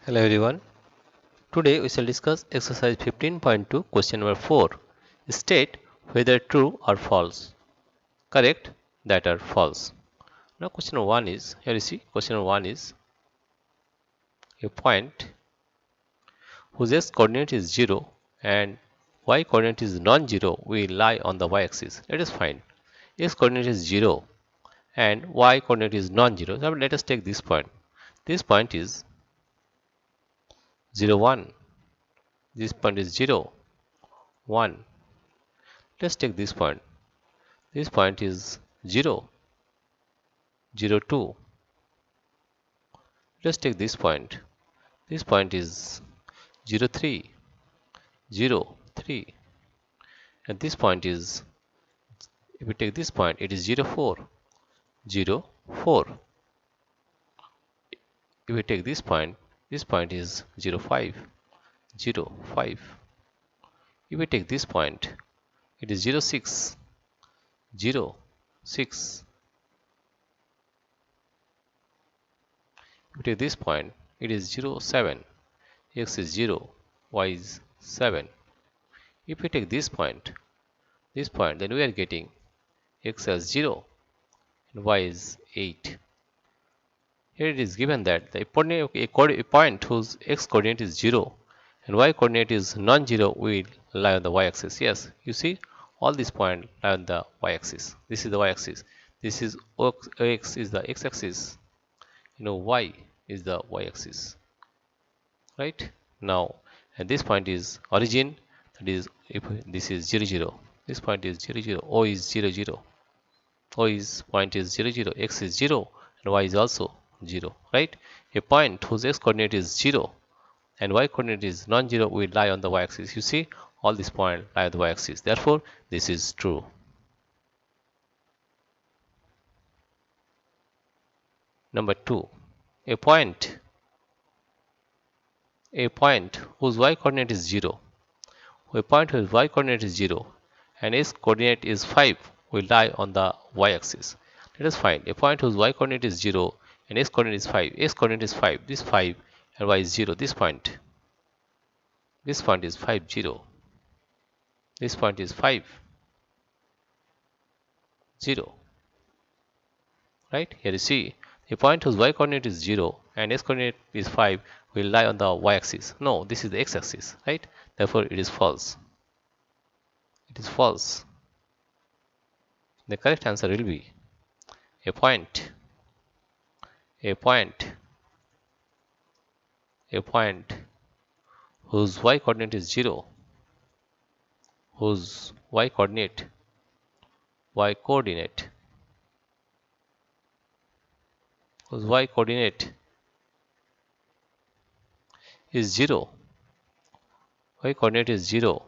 Hello everyone. Today we shall discuss exercise 15.2 question number 4. State whether true or false. Correct that are false. Now question number 1 is, here you see question number 1 is a point whose x coordinate is 0 and y coordinate is non-zero will lie on the y-axis. Let us find x coordinate is 0 and y coordinate is non-zero. Now let us take this point. This point is 0 1. This point is 0 1. Let's take this point. This point is 0 0 2. Let's take this point. This point is 0 3 0 3. And this point is, if we take this point, it is 0 4 0 4. If we take this point is 0 5 0 5. If we take this point, it is 0 6 0 6. If we take this point, it is 0 7. X is 0, y is 7. If we take this point, then we are getting x as 0 and y is 8. Here it is given that a point whose x coordinate is 0 and y coordinate is non-zero will lie on the y-axis. Yes, you see all these points lie on the y-axis. This is the y-axis. This is x is the x-axis. Y is the y-axis. Right? Now, and this point is origin. That is, if this is 0 0, this point is 0 0. O is 0 0. O is point is 0 0. X is 0 and y is also 0. Right? A point whose x coordinate is 0 and y coordinate is non-zero will lie on the y-axis. You see, all these points lie on the y-axis. Therefore, this is true. Number 2. A point whose y coordinate is 0. A point whose y coordinate is 0 and x coordinate is 5 will lie on the y-axis. Let us find a point whose y coordinate is 0 and x coordinate is 5. X coordinate is 5. This 5 and y is 0. This point is 5 0. This point is 5 0. Right? Here you see a point whose y coordinate is 0 and x coordinate is 5 will lie on the y-axis. No, this is the x-axis. Right? Therefore, it is false. It is false. The correct answer will be a point whose y coordinate is 0, whose y coordinate is 0, y coordinate is 0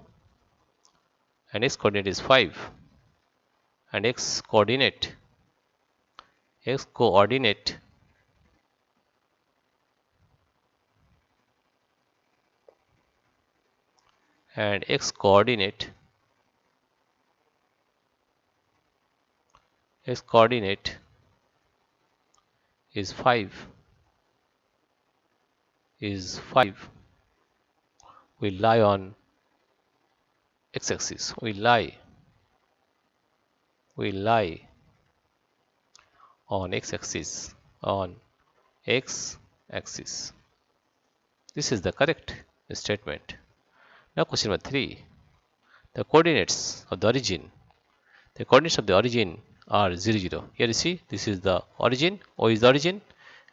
and x coordinate is 5 and x coordinate is 5 will lie on x-axis. Will lie on x-axis. This is the correct statement. Now question number 3. The coordinates of the origin. The coordinates of the origin are 0 0. Here you see, this is the origin. O is the origin,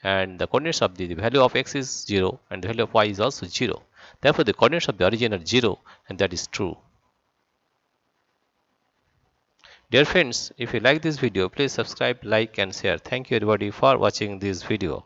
and the coordinates of the value of x is 0 and the value of y is also 0. Therefore, the coordinates of the origin are 0 and that is true. Dear friends, if you like this video, please subscribe, like and share. Thank you everybody for watching this video.